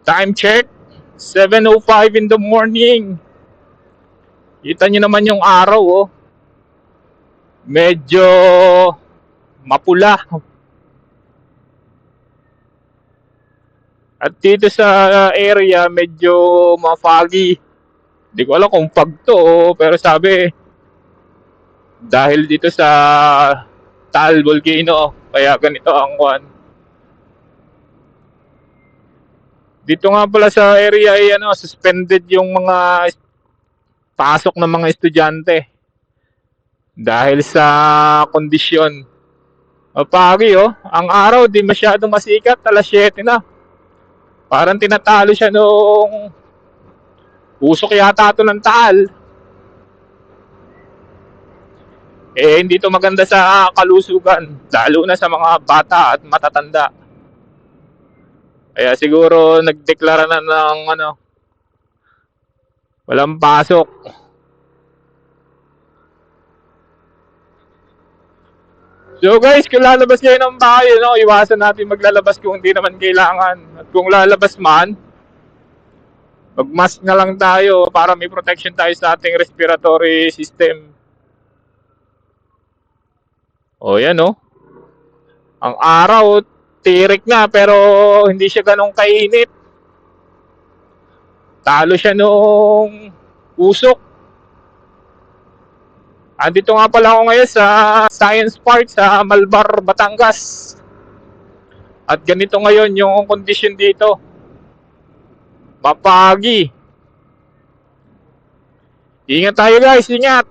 Time check, 7:05 in the morning. Kita nyo naman yung araw, oh. Medyo mapula. At dito sa area, medyo ma-foggy. Hindi ko alam kung fog to, oh, pero sabi, dahil dito sa Taal Volcano, kaya ganito ang kwan. Dito nga pala sa area ay suspended yung mga pasok ng mga estudyante dahil sa kondisyon. Pagi, oh. Ang araw di masyadong masikat, alas 7 na. Parang tinatalo siya noong usok yata ito ng Taal. Hindi to maganda sa kalusugan, lalo na sa mga bata at matatanda. Kaya siguro nagdeklara na ng walang pasok. So guys, kung lalabas kayo ng bahay, iwasan natin maglalabas kung hindi naman kailangan. At kung lalabas man, mag-mask na lang tayo para may protection tayo sa ating respiratory system. O yan, oh. Ang araw, tirik na pero hindi siya ganong kainit. Talo siya noong usok. Andito nga pala ako ngayon sa Science Park sa Malbar, Batangas. At ganito ngayon yung condition dito. Mapagi. Ingat tayo guys, ingat.